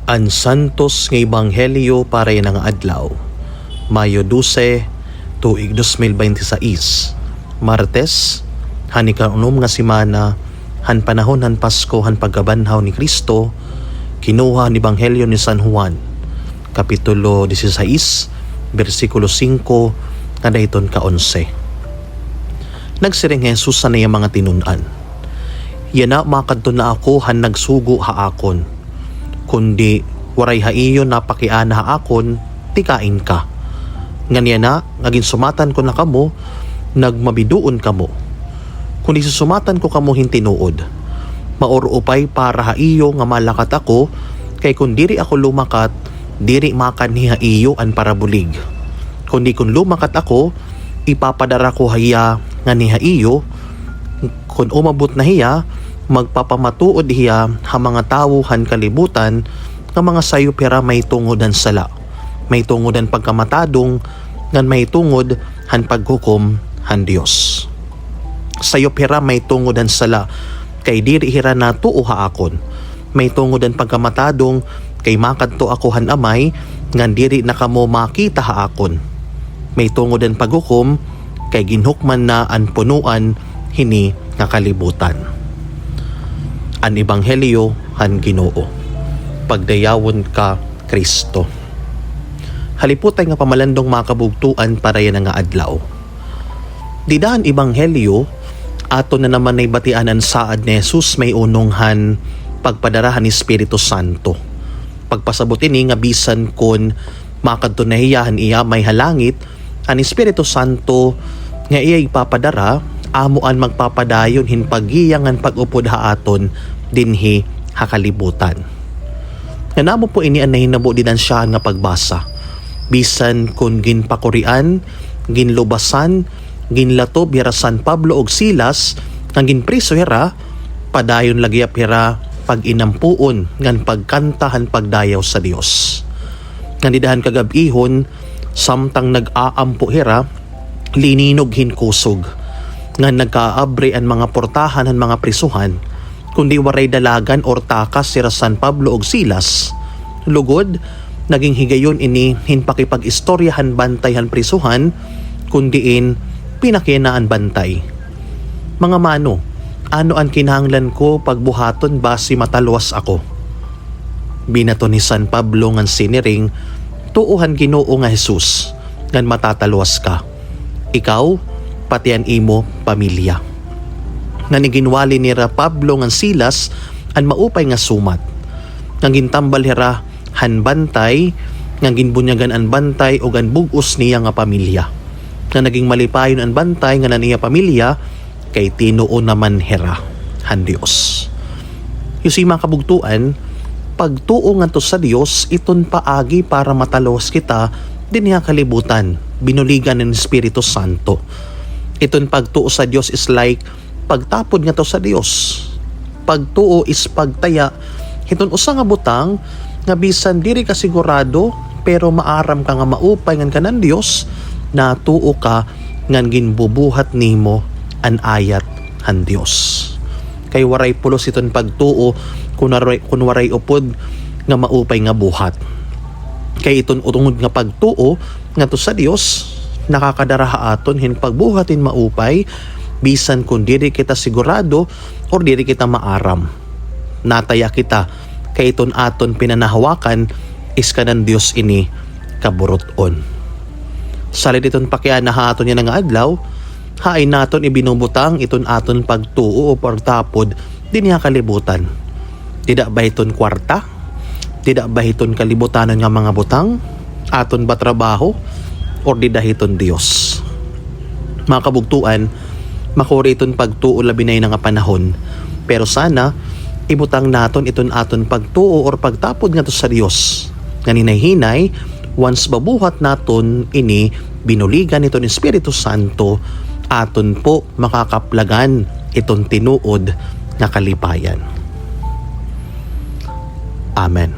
An Santos nga Ebanghelyo para nga adlaw, Mayo 12, tuig 2026, Martes, hanikanunom nga simana, han panahon han Pasko han pagkabanhaw ni Kristo, kinuha ni Ebanghelyo ni San Juan, Kapitulo 16, versikulo 5, kada iton ka 11. Nagsiring Jesus sa niyang mga tinunan, yana makadto na ako han nagsugo haakon, kundi waray haiyon napakiana haakon, tikain ka. Nganya na, ngagin sumatan ko na kamo, nagmabiduon kamo. Kundi susumatan ko kamo hintinuod, mauruupay para haiyo nga malakat ako, kay kung diri ako lumakat, diri makan ni haiyo an parabulig. Kundi kung lumakat ako, ipapadara ko haya nga ni haiyo, kung umabot na hiya, magpapamatuod hiya ha mga tawo han kalibutan nga mga sayo pera may tungodan sala, may tungodan pagkamatadong ngan may tungod han paghukom han Dios. Sayo pera may tungodan sala, kay diri hira na tuo haakon, may tungodan pagkamatadong kay makadto ako han amay ngan diri na kamo makita haakon, may tungodan paghukom kay ginhukman na an punuan hini nga kalibutan. An Ebanghelyo han Ginoo, pagdayawon ka Kristo. Haliputay nga pamalandong makabugtuan para yan nga adlaw. Didaan Ebanghelyo, ato na naman ay batianan saad ni Jesus may unonghan pagpadarahan ni Espiritu Santo. Pagpasabutin ni nga bisan kon makadto na hiyahan iya may halangit, ang Espiritu Santo nga iya ipapadara, amuan magpapadayon hin paggiyangan pag-upod haaton dinhi hakalibutan. Nanamo po ini an nahinabo dinan siya nga pagbasa. Bisan kun ginpakurian, ginlubasan, ginlatob hira San Pablo og Silas, nang ginpriso hira, padayon lagi hira pag inampuon ngan pagkantahan pagdayaw sa Dios. Ngandidahan kagab-ihon, samtang nag-aampo hira, lininog hin kusog nga nagkaabre ang mga portahan ng mga prisuhan, kundi waray dalagan or takas sira San Pablo og Silas. Lugod, naging higayon ini hinpakipag-istoryahan bantay han prisuhan, kundiin pinakinaan bantay. Mga mano, ano ang kinahanglan ko pagbuhaton basi mataluwas ako? Binato ni San Pablo ngan siniring, tuuhan Ginoo nga Jesus, ngan matataluwas ka. Ikaw, pati an imo pamilya. Nga ginwali ni Pablo ngan Silas an maupay nga sumat. Nga gintambal hira han bantay, nga ginbunyagan an bantay o gan bugos niya nga pamilya. Nga naging malipayon an bantay nga niya pamilya, kay tinuo naman hira han Dios. Yusi mga kabugtuan, pagtuo nga to sa Dios, iton paagi para matalos kita din niya kalibutan, binuligan ng Espiritu Santo. Iton pagtuo sa Dios is like pagtapod nga to sa Dios. Pagtuo is pagtaya. Iton usa nga butang nga bisan diri ka sigurado pero maaram ka nga maupay ngan kanan Dios, na tuo ka ngan ginbubuhat nimo an ayat han Dios. Kay waray pulos iton pagtuo kun waray upod nga maupay nga buhat. Kay iton utungod nga pagtuo nga to sa Dios, nakakadara aton hin pagbuhatin maupay bisan kung diri kita sigurado or diri kita maaram. Nataya kita kay iton aton pinanahawakan is kanan Dios ini kaburoton. Salid iton pakiana aton yan nga adlaw, haay naton ibinubutang iton aton pagtuo o pagtapod din nga kalibutan. Dida ba iton kwarta? Dida ba iton kalibutanan nga mga butang? Aton ba trabaho? Or didahiton Dios? Mga kabugtuan, makuri iton pagtuo labi na nga panahon, pero sana ibutang naton iton aton pagtuo or pagtapod nga to sa Dios. Nganinay-hinay, once babuhat naton ini binuligan iton Espiritu Santo, aton po makakaplagan iton tinuod na kalipayan. Amen.